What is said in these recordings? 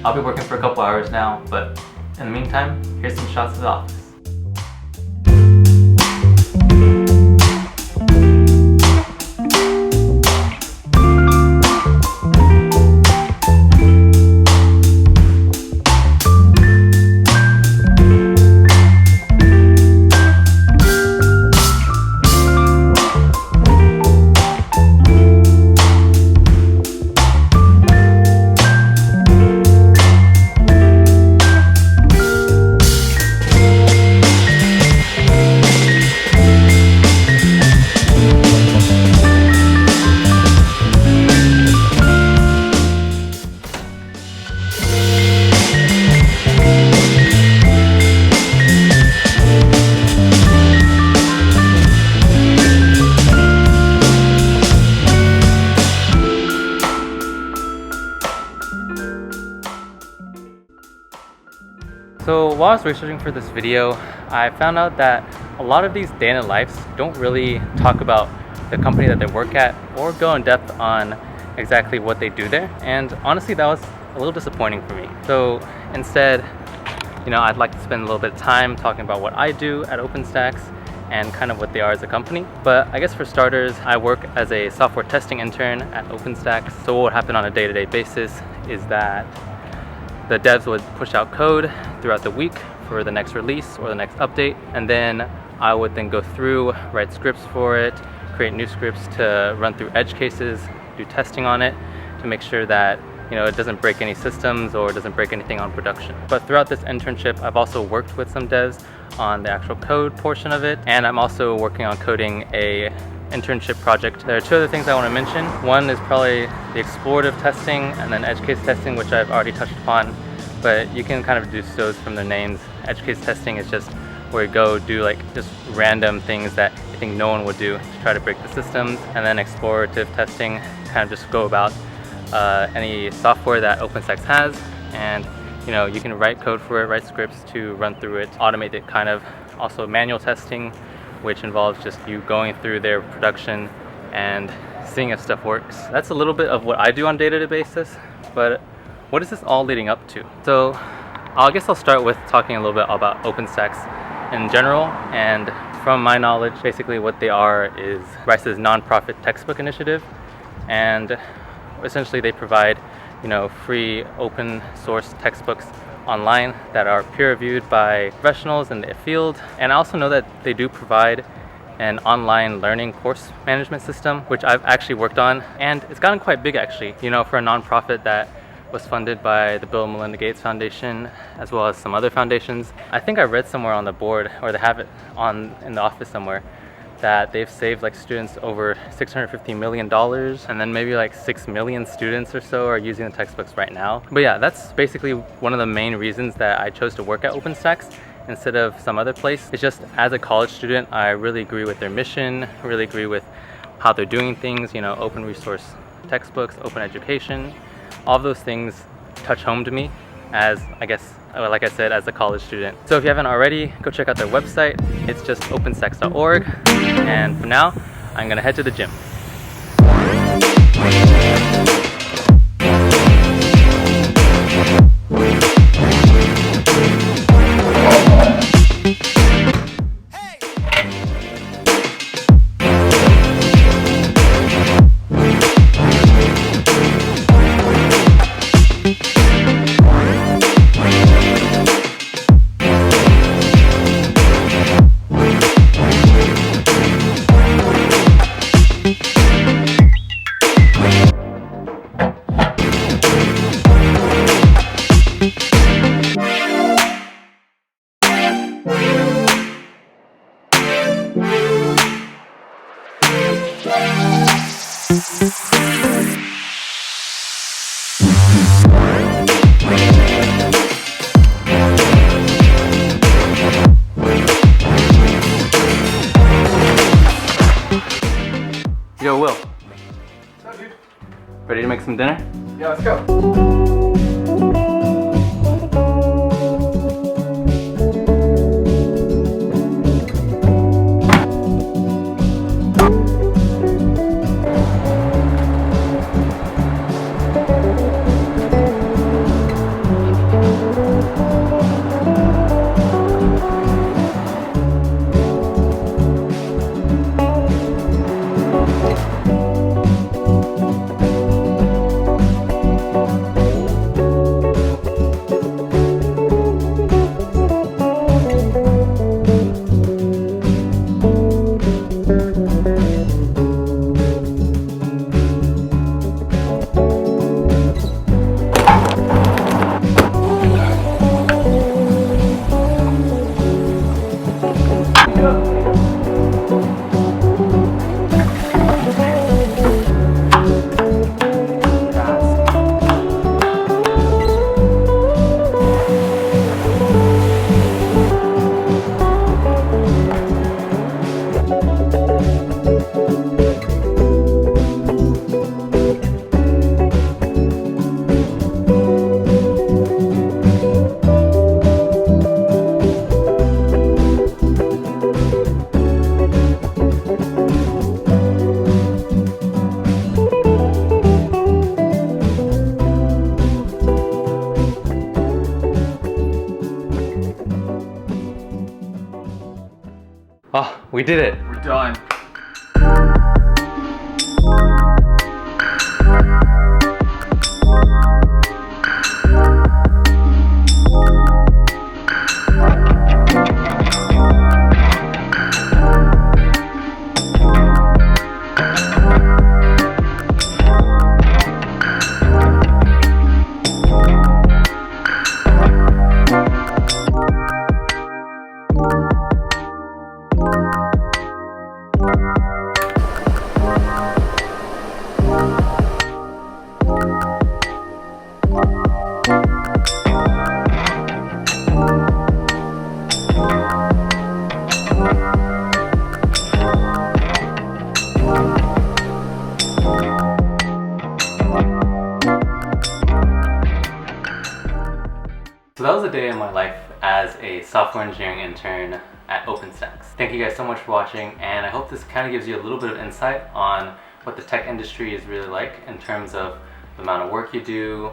I'll be working for a couple hours now, but in the meantime, here's some shots of the office. So while I was researching for this video, I found out that a lot of these day in the lives don't really talk about the company that they work at or go in depth on exactly what they do there. And honestly, that was a little disappointing for me. So instead, I'd like to spend a little bit of time talking about what I do at OpenStax and kind of what they are as a company. But I guess for starters, I work as a software testing intern at OpenStax. So what would happen on a day-to-day basis is that the devs would push out code throughout the week for the next release or the next update, and then I would then go through, write scripts for it, create new scripts to run through edge cases, do testing on it to make sure that it doesn't break any systems or doesn't break anything on production. But throughout this internship, I've also worked with some devs on the actual code portion of it, and I'm also working on coding a internship project. There are two other things I want to mention. One is probably the explorative testing and then edge case testing, which I've already touched upon, but you can kind of deduce those from their names. Edge case testing is just where you go do just random things that you think no one would do to try to break the systems, and then explorative testing kind of just go about any software that OpenStax has, and you can write code for it, write scripts to run through it, automate it kind of. Also manual testing, which involves just you going through their production and seeing if stuff works. That's a little bit of what I do on a day-to-day basis, but what is this all leading up to? So I guess I'll start with talking a little bit about OpenStax in general, and from my knowledge, basically what they are is Rice's nonprofit textbook initiative, and essentially they provide free open source textbooks online that are peer-reviewed by professionals in the field. And I also know that they do provide an online learning course management system, which I've actually worked on, and it's gotten quite big actually, for a nonprofit that was funded by the Bill and Melinda Gates Foundation as well as some other foundations. I think I read somewhere on the board, or they have it in the office somewhere, that they've saved students over $650 million, and then maybe 6 million students or so are using the textbooks right now. But yeah, that's basically one of the main reasons that I chose to work at OpenStax instead of some other place. It's just, as a college student, I really agree with their mission, really agree with how they're doing things, open resource textbooks, open education. All of those things touch home to me as, like I said, as a college student. So if you haven't already, go check out their website. It's just openstax.org. And for now, I'm gonna head to the gym. Yo, Will. What's up, dude? Ready to make some dinner? Yeah, let's go. We did it. We're done. So that was a day in my life as a software engineering intern at OpenStax. Thank you guys so much for watching, and I hope this kind of gives you a little bit of insight on what the tech industry is really like in terms of the amount of work you do,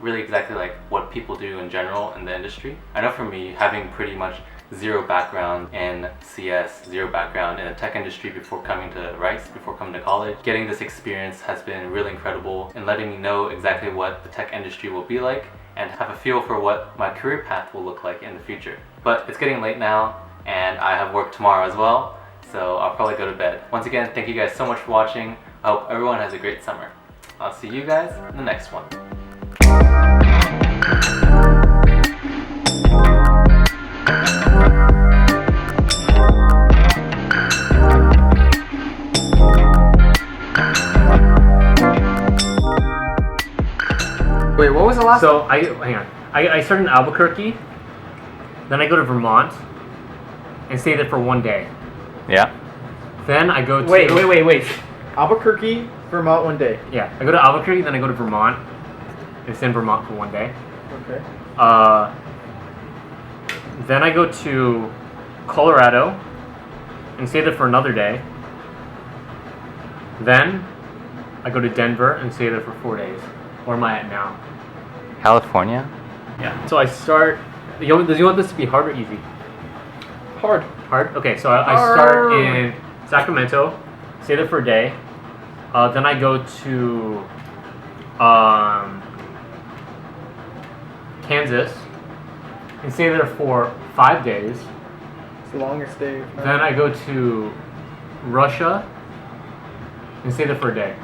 really exactly like what people do in general in the industry. I know for me, having pretty much zero background in CS, zero background in the tech industry before coming to Rice, before coming to college, getting this experience has been really incredible in letting me know exactly what the tech industry will be like and have a feel for what my career path will look like in the future. But it's getting late now, and I have work tomorrow as well, so I'll probably go to bed. Once again, thank you guys so much for watching. I hope everyone has a great summer. I'll see you guys in the next one. Wait, what was the last? So I start in Albuquerque, then I go to Vermont, and stay there for one day. Yeah. Then I go to Wait. Albuquerque, Vermont, one day. Yeah, I go to Albuquerque, then I go to Vermont, and stay in Vermont for one day. Okay. Then I go to Colorado, and stay there for another day. Then I go to Denver and stay there for 4 days. Where am I at now? California? Yeah. So I start. Does you want this to be hard or easy? Hard. Hard? Okay, so I start in Sacramento, stay there for a day. Then I go to Kansas and stay there for 5 days. It's the longest day. Then I go to Russia and stay there for a day.